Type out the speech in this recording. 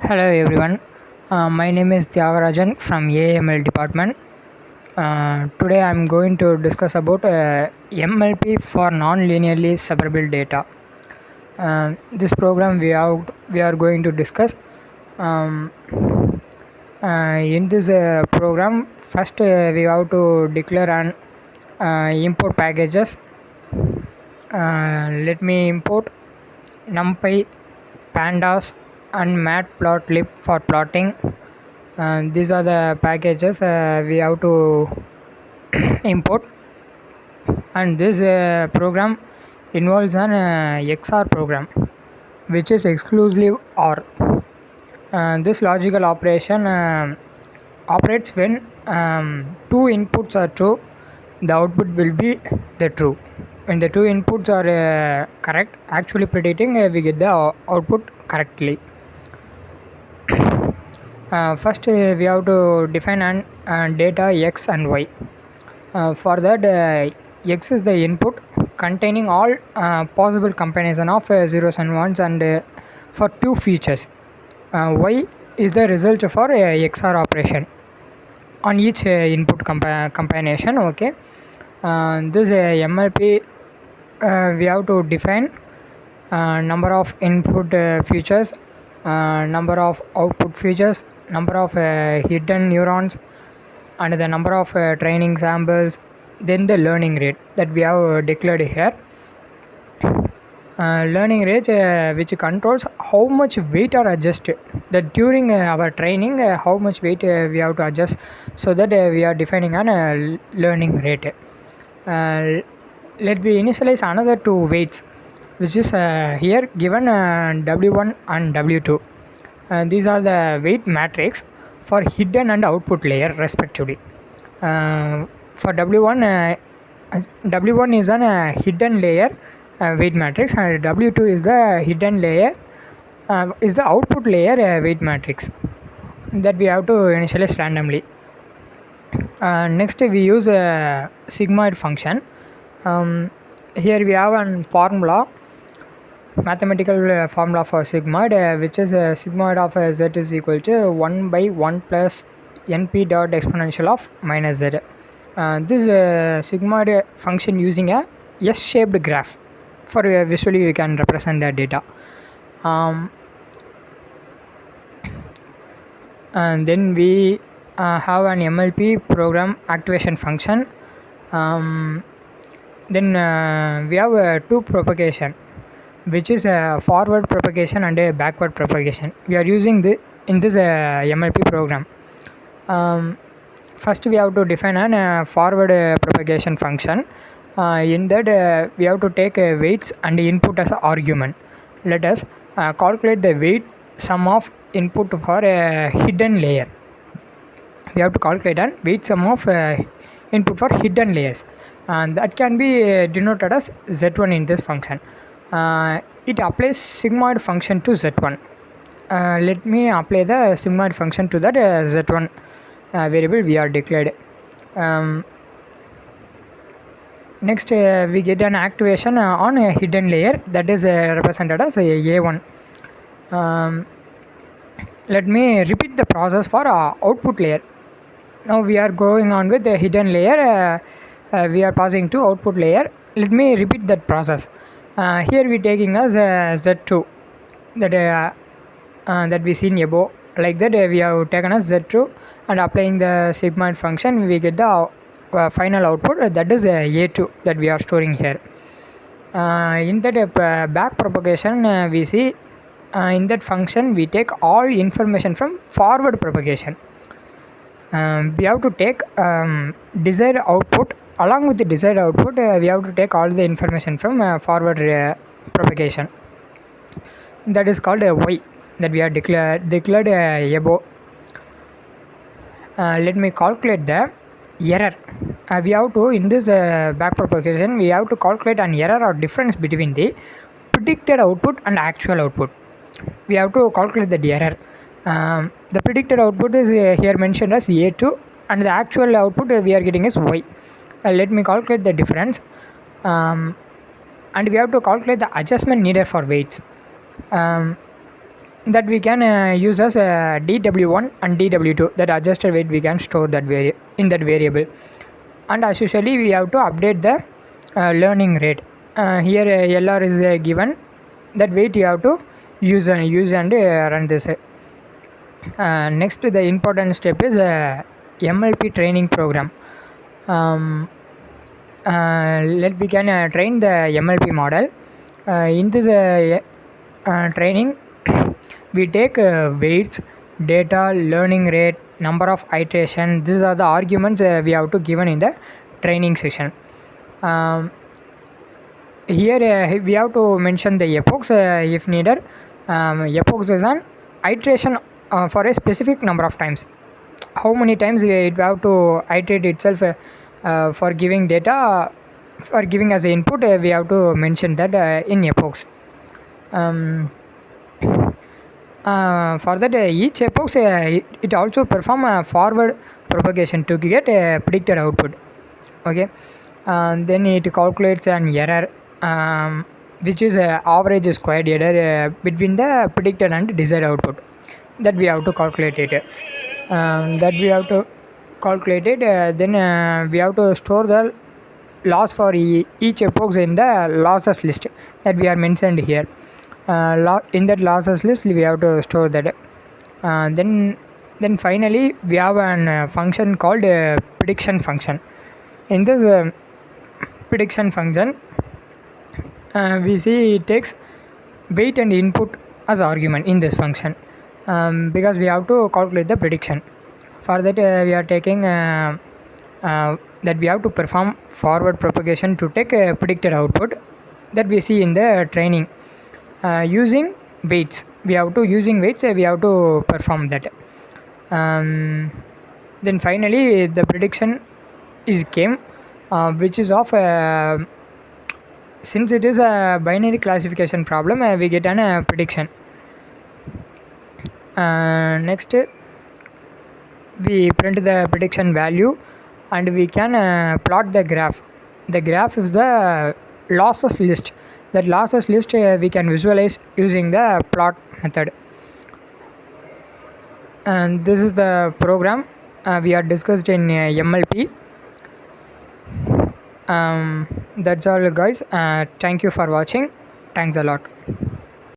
Hello everyone. My name is A.Thiyagarajan from AML department. Today I am going to discuss about MLP for non-linearly separable data. This program we are going to discuss. Um, in this program, first we have to declare and import packages. Let me import NumPy, Pandas, and Matplotlib for plotting. These are the packages we have to import, and this program involves an XOR program which is exclusively OR. This logical operation operates when two inputs are true, the output will be the true. When the two inputs are correct, actually predicting, we get the output correctly. First we have to define an data x and y. For that, x is the input containing all possible combination of zeros and ones, and for two features. Y is the result for XOR operation on each input combination. Okay, this MLP we have to define number of input features, number of output features, number of hidden neurons, and the number of training samples, then the learning rate that we have declared here. Learning rate which controls how much weight are adjusted, that during our training how much weight we have to adjust, so that we are defining an learning rate. Let me initialize another two weights, which is here given W1 and W2. These are the weight matrix for hidden and output layer respectively. For W1, W1 is an hidden layer weight matrix, and W2 is the hidden layer, is the output layer weight matrix that we have to initialize randomly. Next we use a sigmoid function. Here we have a formula, mathematical formula for sigmoid, which is sigmoid of z is equal to 1 by 1 plus np dot exponential of minus z. This sigmoid function using a S-shaped graph. For visually we can represent the data. And then we have an MLP program activation function. Then we have two propagation, which is a forward propagation and a backward propagation. We are using in this MLP program. First we have to define a forward propagation function. In that we have to take weights and input as argument. Let us calculate the weight sum of input for a hidden layer. We have to calculate an weight sum of input for hidden layers, and that can be denoted as z1 in this function. It applies sigmoid function to z1. Let me apply the sigmoid function to that z1 variable we are declared. Next we get an activation on a hidden layer, that is represented as A1. Let me repeat the process for output layer. Now we are going on with the hidden layer, we are passing to output layer. Let me repeat that process. Here we taking as z2, that we seen above. Like that we have taken as z2 and applying the sigmoid function, we get the final output, that is A2 that we are storing here. In that back propagation, we see in that function we take all information from forward propagation. We have to take desired output. Along with the desired output, we have to take all the information from forward propagation. That is called y, that we are declared above. Let me calculate the error. We have to, in this back propagation, we have to calculate an error or difference between the predicted output and actual output. We have to calculate the error. The predicted output is here mentioned as A2, and the actual output we are getting is y. Let me calculate the difference, and we have to calculate the adjustment needed for weights. that we can use as dw1 and dw2, that adjusted weight we can store that in that variable. And as usually we have to update the learning rate. Here LR is given, that weight you have to use and run this. Next, the important step is MLP training program. We can train the MLP model. In this training, we take weights, data, learning rate, number of iteration. These are the arguments we have to given in the training session. Here we have to mention the epochs if needed. Epochs is an iteration for a specific number of times. How many times it have to iterate itself for giving data, for giving as input, we have to mention that in epochs. For that, each epoch it also perform a forward propagation to get a predicted output. Okay, then it calculates an error, which is average squared error between the predicted and desired output, that we have to calculate it. Then we have to store the loss for each epoch in the losses list that we are mentioned here. In that losses list we have to store that. Then finally we have a function called prediction function. In this prediction function, we see it takes weight and input as argument in this function, because we have to calculate the prediction. For that, we are taking that we have to perform forward propagation to take a predicted output that we see in the training. Using weights, we have to perform that. Then finally the prediction is came, which is of since it is a binary classification problem, we get an prediction. Next, we print the prediction value and we can plot the graph. The graph is the losses list. That losses list we can visualize using the plot method. And this is the program we are discussed in MLP. That's all, guys. Thank you for watching. Thanks a lot.